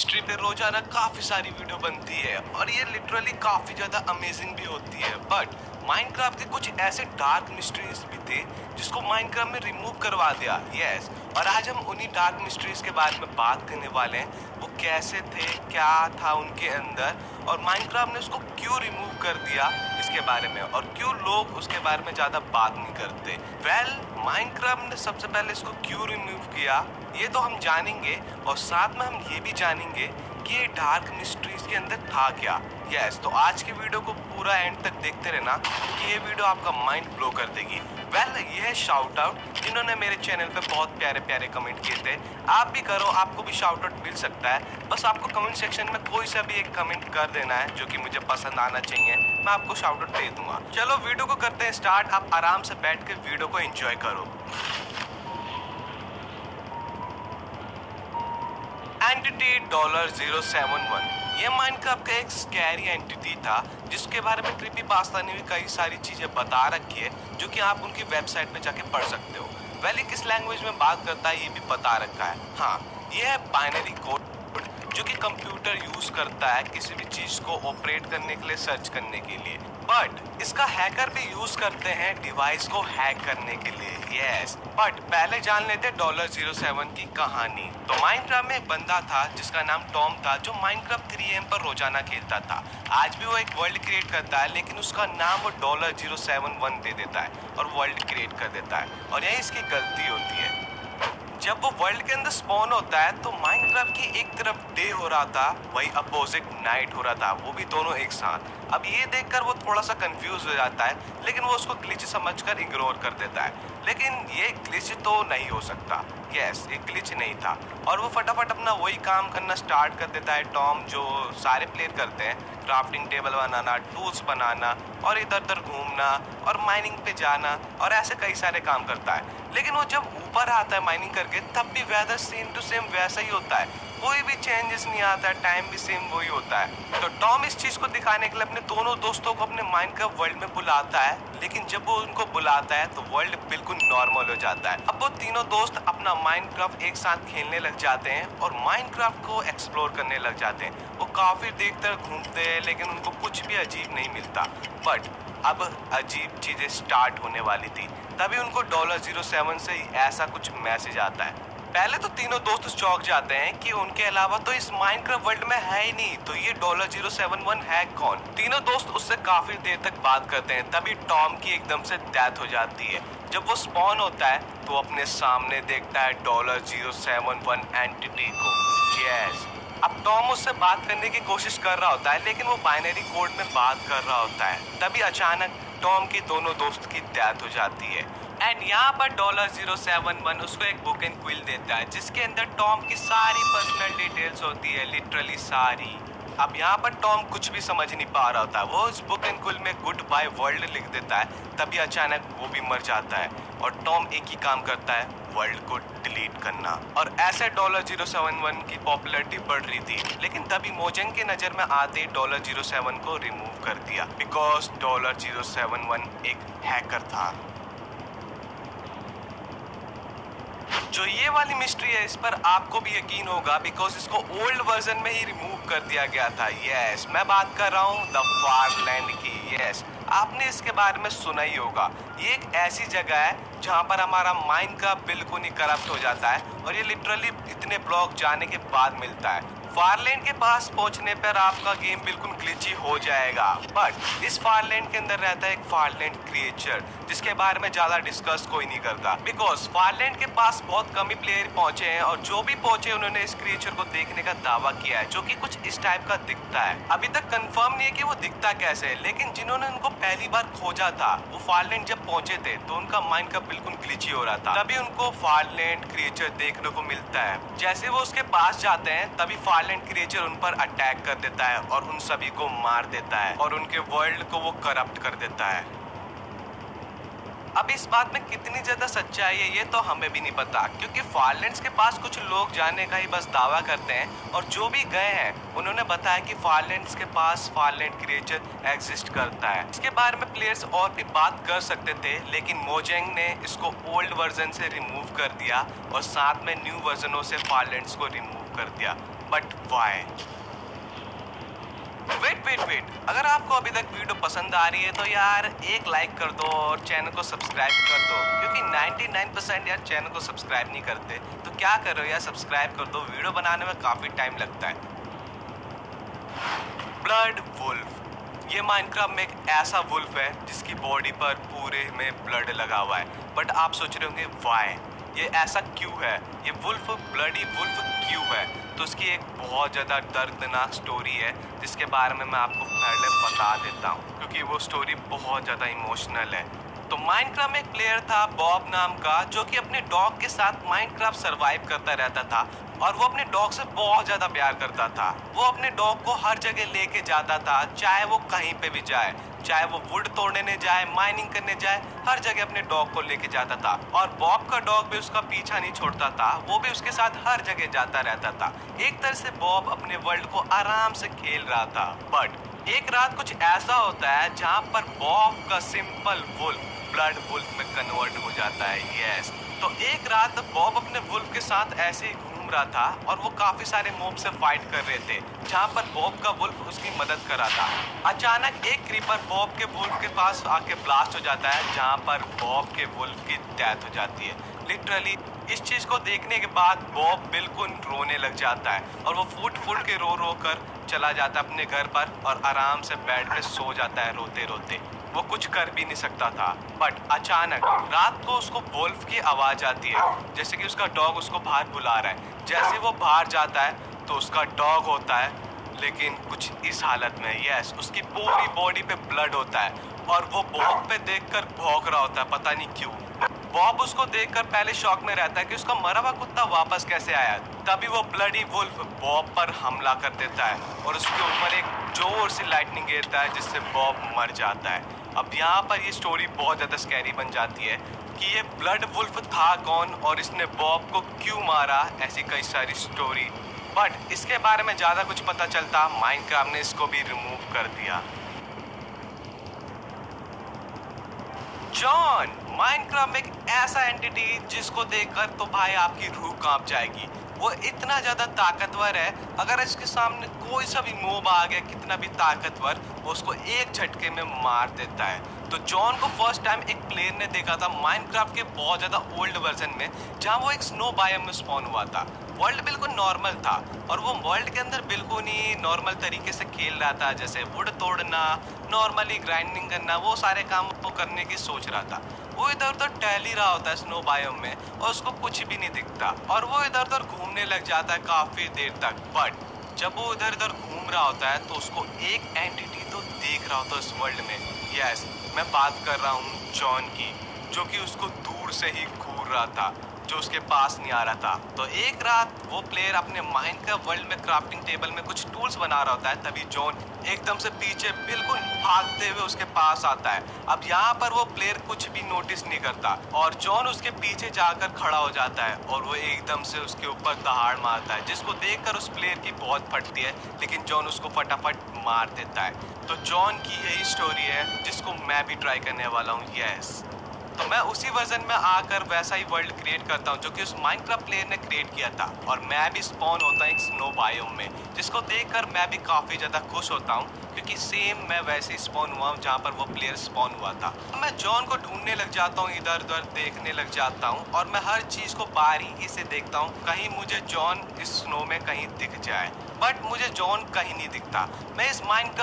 Mystery पे रोजाना काफी सारी वीडियो बनती है और ये लिटरली काफी ज्यादा अमेजिंग भी होती है। बट माइनक्राफ्ट के कुछ ऐसे डार्क मिस्ट्रीज भी थे जिसको माइनक्राफ्ट में रिमूव करवा दिया। यस, और आज हम उन्हीं डार्क मिस्ट्रीज के बारे में बात करने वाले हैं। वो कैसे थे, क्या था उनके अंदर, और माइनक्राफ्ट ने उसको क्यों रिमूव कर दिया इसके बारे में, और क्यों लोग उसके बारे में ज्यादा बात नहीं करते। माइनक्राफ्ट ने सबसे पहले इसको क्यों रिमूव किया ये तो हम जानेंगे, और साथ में हम ये भी जानेंगे कि ये डार्क मिस्ट्रीज के अंदर था क्या। यस, तो आज की वीडियो को पूरा एंड तक देखते रहना क्योंकि ये वीडियो आपका माइंड ब्लो कर देगी। ये है शाउट आउट जिन्होंने मेरे चैनल पे बहुत प्यारे प्यारे कमेंट किए थे। आप भी करो, आपको भी शाउट आउट मिल सकता है। बस आपको कमेंट सेक्शन में कोई सा भी एक कमेंट कर देना है जो कि मुझे पसंद आना चाहिए, मैं आपको शाउट आउट दे दूंगा। चलो वीडियो को करते हैं स्टार्ट। आप आराम से बैठ के वीडियो को एंजॉय करो। एंटिटी $071, ये माइनक्राफ्ट का एक स्कैरी एंटिटी था जिसके बारे में क्रीपी पास्ता ने भी कई सारी चीजें बता रखी है जो कि आप उनकी वेबसाइट पे जाके पढ़ सकते हो। ये किस लैंग्वेज में बात करता है ये भी बता रखा है। हाँ, ये है बाइनरी कोड जो कि कंप्यूटर यूज करता है किसी भी चीज को ऑपरेट करने के लिए, सर्च करने के लिए। बट इसका हैकर भी यूज करते हैं डिवाइस को हैक करने के लिए। यस, बट पहले जान लेते $007 की कहानी। तो माइनक्राफ्ट में एक बंदा था जिसका नाम टॉम था जो माइनक्राफ्ट 3am पर रोजाना खेलता था। आज भी वो एक वर्ल्ड क्रिएट करता है लेकिन उसका नाम वो $071 दे देता है और वर्ल्ड क्रिएट कर देता है, और यही इसकी गलती होती है। जब वो वर्ल्ड के अंदर स्पॉन होता है तो माइनक्राफ्ट की एक तरफ डे हो रहा था, वही अपोजिट नाइट हो रहा था, वो भी दोनों एक साथ। अब ये देखकर वो थोड़ा सा कंफ्यूज हो जाता है लेकिन वो उसको ग्लिच समझकर इग्नोर कर देता है। लेकिन ये ग्लिच तो नहीं हो सकता। यस, ये ग्लिच नहीं था, और वो फटाफट अपना वही काम करना स्टार्ट कर देता है टॉम जो सारे प्लेयर करते हैं। क्राफ्टिंग टेबल बनाना, टूल्स बनाना, और इधर उधर घूमना, और माइनिंग पे जाना, और ऐसे कई सारे काम करता है। लेकिन वो जब ऊपर आता है माइनिंग करके तब भी वेदर सेम टू सेम वैसा ही होता है, कोई भी चेंजेस नहीं आता है, टाइम भी सेम वही होता है। तो टॉम इस चीज को दिखाने के लिए अपने दोनों दोस्तों को अपने माइनक्राफ्ट वर्ल्ड में बुलाता है, लेकिन जब वो उनको बुलाता है तो वर्ल्ड बिल्कुल नॉर्मल हो जाता है। अब वो तीनों दोस्त अपना माइनक्राफ्ट एक साथ खेलने लग जाते हैं और माइनक्राफ्ट को एक्सप्लोर करने लग जाते हैं। वो काफी देर तक घूमते हैं लेकिन उनको कुछ भी अजीब नहीं मिलता। बट अब अजीब चीजें स्टार्ट होने वाली थी, तभी उनको $007 से ऐसा कुछ मैसेज आता है। पहले तो तीनों दोस्त चौंक जाते हैं कि उनके अलावा तो इस माइनक्राफ्ट वर्ल्ड में है ही नहीं, तो ये $007 है कौन। तीनों दोस्त उससे काफी देर तक बात करते हैं, तभी टॉम की एकदम से डेथ हो जाती है। जब वो स्पॉन होता है तो अपने सामने देखता है $071 एंटिटी को। यस, अब टॉम उससे बात करने की कोशिश कर रहा होता है लेकिन वो बाइनरी कोड में बात कर रहा होता है। तभी अचानक टॉम की दोनों दोस्त की डेथ हो जाती है। एंड यहाँ पर $071 उसको एक बुक एंड क्विल देता है जिसके अंदर टॉम की सारी पर्सनल डिटेल्स होती है, लिटरली सारी। अब यहाँ पर टॉम कुछ भी समझ नहीं पा रहा होता है, वो उस बुक एंड क्विल में गुड बाय वर्ल्ड लिख देता है। तभी अचानक वो भी मर जाता है और टॉम एक ही काम करता है, वर्ल्ड को डिलीट करना। और ऐसे $071 की पॉपुलैरिटी बढ़ रही थी, लेकिन तभी मोजेंग के नजर में आते ही $007 को रिमूव कर दिया, बिकॉज $071 एक हैकर था। जो ये वाली मिस्ट्री है इस पर आपको भी यकीन होगा बिकॉज इसको ओल्ड वर्जन में ही रिमूव कर दिया गया था। यस, मैं बात कर रहा हूँ द फारलैंड की। यस, आपने इसके बारे में सुना ही होगा। ये एक ऐसी जगह है जहाँ पर हमारा माइनक्राफ्ट बिल्कुल ही करप्ट हो जाता है और ये लिटरली इतने ब्लॉक जाने के बाद मिलता है। फारलैंड के पास पहुंचने पर आपका गेम बिल्कुल ग्लिची हो जाएगा। बट इस फारलैंड के अंदर रहता है एक फारलैंड क्रिएचर जिसके बारे में ज्यादा डिस्कस कोई नहीं करता, बिकॉज फारलैंड के पास बहुत कम ही प्लेयर पहुंचे हैं और जो भी पहुंचे उन्होंने इस क्रिएचर को देखने का दावा किया है जो कि कुछ इस टाइप का दिखता है। अभी तक कंफर्म नहीं है कि वो दिखता कैसे है, लेकिन जिन्होंने उनको पहली बार खोजा था वो फारलैंड जब पहुंचे थे तो उनका माइंड का बिल्कुल ग्लिची हो रहा था। तभी उनको फारलैंड क्रिएचर देखने को मिलता है। जैसे वो उसके पास जाते हैं तभी फारलैंड क्रिएचर उन पर अटैक कर देता है और उन सभी को मार देता है और उनके वर्ल्ड को वो करप्ट कर देता है। अब इस बात में कितनी ज्यादा सच्चाई है ये तो हमें भी नहीं पता, क्योंकि फारलैंड्स के पास कुछ लोग जाने का ही बस दावा करते हैं और जो भी गए हैं उन्होंने बताया कि फारलैंड्स के पास फारलैंड क्रिएचर एग्जिस्ट करता है। इसके बारे में प्लेयर्स और भी बात कर सकते थे, लेकिन मोजेंग ने इसको ओल्ड वर्जन से रिमूव कर दिया और साथ में न्यू वर्जनों से फारलैंड्स को रिमूव कर दिया। But why? वेट, अगर आपको अभी तक वीडियो पसंद आ रही है तो यार एक लाइक कर दो और चैनल को सब्सक्राइब कर दो, क्योंकि 99% यार चैनल को सब्सक्राइब नहीं करते। तो क्या कर रहे हो यार, सब्सक्राइब कर दो, वीडियो बनाने में काफी टाइम लगता है। ब्लड वुल्फ, ये माइनक्राफ्ट में एक ऐसा वुल्फ है जिसकी बॉडी पर पूरे में ब्लड लगा हुआ है। बट आप सोच रहे होंगे वाई, ये ऐसा क्यों है, ये वुल्फ ब्लडी वुल्फ क्यों है? तो उसकी एक बहुत ज़्यादा दर्दनाक स्टोरी है जिसके बारे में मैं आपको पहले बता देता हूँ, क्योंकि वो स्टोरी बहुत ज़्यादा इमोशनल है। तो माइनक्राफ्ट में एक प्लेयर था बॉब नाम का, जो कि अपने डॉग के साथ माइनक्राफ्ट सरवाइव करता रहता था और वो अपने डॉग से बहुत ज़्यादा प्यार करता था। वो अपने डॉग को हर जगह लेके जाता था, चाहे वो कहीं पे भी जाए, चाहे वो वुड तोड़ने जाए, माइनिंग करने जाए, हर जगह अपने डॉग को लेके जाता था। और बॉब का डॉग भी उसका पीछा नहीं छोड़ता था, वो भी उसके साथ हर जगह जाता रहता था। एक तरह से बॉब अपने वर्ल्ड को आराम से खेल रहा था। बट एक रात कुछ ऐसा होता है जहाँ पर बॉब का सिंपल वुल्फ ब्लड वुल्फ में कन्वर्ट हो जाता है। यस, तो एक रात बॉब अपने वुल्फ के साथ ऐसे ही घूम रहा था और वो काफी सारे मॉब से फाइट कर रहे थे, जहाँ पर बॉब का वुल्फ उसकी मदद कर रहा था। अचानक एक क्रीपर बॉब के वुल्फ के पास आके ब्लास्ट हो जाता है, जहाँ पर बॉब के वुल्फ की डेथ हो जाती है। लिटरली इस चीज को देखने के बाद बॉब बिल्कुल रोने लग जाता है और वो फूट के रो कर चला जाता है अपने घर पर और आराम से बेड पे सो जाता है रोते रोते। वो कुछ कर भी नहीं सकता था। बट अचानक रात को उसको वुल्फ की आवाज आती है, जैसे कि उसका डॉग उसको बाहर बुला रहा है। जैसे वो बाहर जाता है तो उसका डॉग होता है, लेकिन कुछ इस हालत में। यस, उसकी पूरी बॉडी पे ब्लड होता है और वो बॉब पे देखकर भौंक रहा होता है, पता नहीं क्यों। बॉब उसको देखकर पहले शॉक में रहता है कि उसका मरा हुआ कुत्ता वापस कैसे आया। तभी वो ब्लडी वुल्फ बॉब पर हमला कर देता है और उसके ऊपर एक जोर से लाइटनिंग गिरता है, जिससे बॉब मर जाता है। अब यहाँ पर ये स्टोरी बहुत ज़्यादा स्कैरी बन जाती है कि ये ब्लड वुल्फ था कौन और इसने बॉब को क्यों मारा, ऐसी कई सारी स्टोरी। बट इसके बारे में ज़्यादा कुछ पता चलता माइनक्राफ्ट ने इसको भी रिमूव कर दिया। जॉन, माइनक्राफ्ट में एक ऐसा एंटिटी जिसको देखकर तो भाई आपकी रूह कांप जाएगी। वो इतना ज्यादा ताकतवर है, अगर इसके सामने कोई सा भी मोब आ गया, कितना भी ताकतवर, वो उसको एक झटके में मार देता है। तो जॉन को फर्स्ट टाइम एक प्लेयर ने देखा था माइनक्राफ्ट के बहुत ज्यादा ओल्ड वर्जन में, जहाँ वो एक स्नो बायोम में स्पॉन हुआ था। वर्ल्ड बिल्कुल नॉर्मल था और वो वर्ल्ड के अंदर बिल्कुल ही नॉर्मल तरीके से खेल रहा था, जैसे वुड तोड़ना, नॉर्मली ग्राइंडिंग करना, वो सारे काम वो करने की सोच रहा था। वो इधर उधर टहल ही रहा होता है स्नो बायोम में और उसको कुछ भी नहीं दिखता और वो इधर उधर घूमने लग जाता है काफी देर तक। बट जब वो इधर उधर घूम रहा होता है तो उसको एक एंटिटी तो देख रहा होता है इस वर्ल्ड में। यस, मैं बात कर रहा हूँ जॉन की, जो कि उसको दूर से ही घूर रहा था, जो उसके पास नहीं आ रहा था। तो एक रात वो प्लेयर अपने माइंड का वर्ल्ड में क्राफ्टिंग टेबल में कुछ टूल्स बना रहा होता है, तभी जॉन एकदम से पीछे बिल्कुल भागते हुए उसके पास आता है। अब यहाँ पर वो प्लेयर कुछ भी नोटिस नहीं करता और जॉन उसके पीछे जाकर खड़ा हो जाता है और वो एकदम से उसके ऊपर दहाड़ मारता है, जिसको देखकर उस प्लेयर की बहुत फटती है, लेकिन जॉन उसको फटाफट मार देता है। तो जॉन की यही स्टोरी है जिसको मैं भी ट्राई करने वाला हूँ। यस, तो मैं उसी वर्जन में आकर वैसा ही वर्ल्ड क्रिएट करता हूँ जो कि उस माइनक्राफ्ट प्लेयर ने क्रिएट किया था और मैं भी स्पॉन होता हूँ एक स्नो बायोम में, जिसको देखकर मैं भी काफ़ी ज़्यादा खुश होता हूँ, क्योंकि सेम मैं वैसे ही स्पॉन हुआ हूँ जहाँ पर वो प्लेयर स्पॉन हुआ था। मैं जॉन को ढूंढने लग जाता हूँ, इधर उधर देखने लग जाता हूँ और मैं हर चीज़ को बारीकी से देखता हूँ, कहीं मुझे जॉन इस स्नो में कहीं दिख जाए। बट मुझे जॉन कहीं नहीं दिखता। मैं इस माइनक्राफ्ट